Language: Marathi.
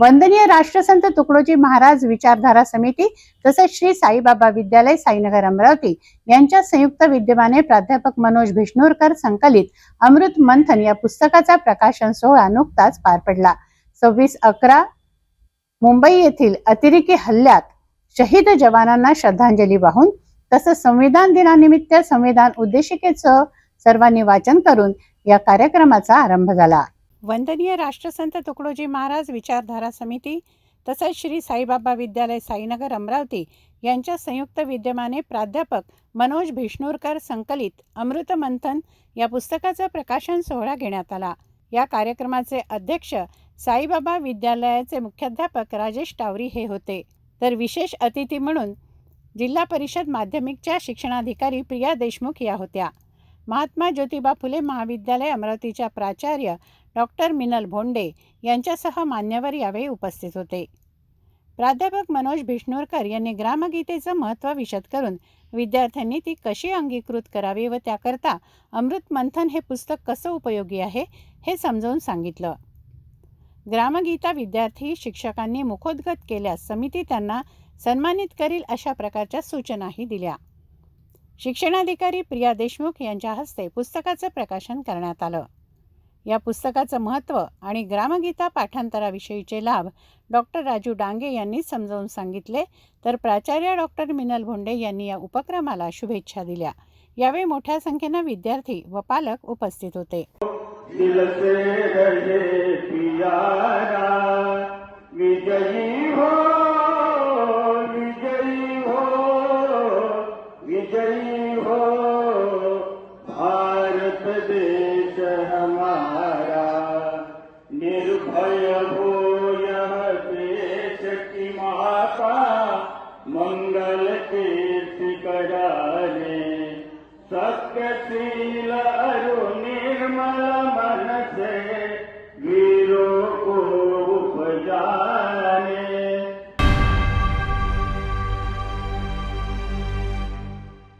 वंदनीय राष्ट्रसंत तुकडोजी महाराज विचारधारा समिती तसेच श्री साईबाबा विद्यालय साईनगर अमरावती यांच्या संयुक्त विद्यमाने प्राध्यापक मनोज भिष्णुरकर संकलित अमृत मंथन या पुस्तकाचा प्रकाशन सोहळा नुकताच पार पडला। 26/11 मुंबई येथील अतिरेकी हल्ल्यात शहीद जवानांना श्रद्धांजली वाहून तसंच संविधान दिनानिमित्त संविधान उद्देशिकेचं सर्वांनी वाचन करून या कार्यक्रमाचा आरंभ झाला। वंदनीय राष्ट्रसंत तुकडोजी महाराज विचारधारा समिती तसेच श्री साईबाबा विद्यालय साईनगर अमरावती यांच्या संयुक्त विद्यमाने प्राध्यापक मनोज भिष्णुरकर संकलित अमृत मंथन या पुस्तकाचा प्रकाशन सोहळा घेण्यात आला। या कार्यक्रमाचे अध्यक्ष साईबाबा विद्यालयाचे मुख्याध्यापक राजेश टावरी हे होते, तर विशेष अतिथी म्हणून जिल्हा परिषद माध्यमिकच्या शिक्षणाधिकारी प्रिया देशमुख या होत्या। महात्मा ज्योतिबा फुले महाविद्यालय अमरावतीच्या प्राचार्य डॉक्टर मिनल भोंडे यांच्यासह मान्यवर यावेळी उपस्थित होते। प्राध्यापक मनोज भिष्णुरकर यांनी ग्रामगीतेचं महत्त्व विशद करून विद्यार्थ्यांनी ती कशी अंगीकृत करावी व त्याकरता अमृत मंथन हे पुस्तक कसं उपयोगी आहे हे समजावून सांगितलं। ग्रामगीता विद्यार्थी शिक्षकांनी मुखोद्गत केल्यास समिती त्यांना सन्मानित करील अशा प्रकारच्या सूचनाही दिल्या। शिक्षणाधिकारी प्रिया देशमुख यांच्या हस्ते पुस्तकाचं प्रकाशन करण्यात आलं। या पुस्तकाचं महत्त्व आणि ग्रामगीता पाठांतराविषयीचे लाभ डॉक्टर राजू डांगे यांनी समजावून सांगितले, तर प्राचार्य डॉक्टर मिनल भोंडे यांनी या उपक्रमाला शुभेच्छा दिल्या। यावेळी मोठ्या संख्येने विद्यार्थी व पालक उपस्थित होते। दिल से रहे प्यारा विजयी हो, विजयी हो, विजयी हो, भारत देश हमारा निर्भय हो, यह देश की माता मंगल कीर्ति कराने सत्यशील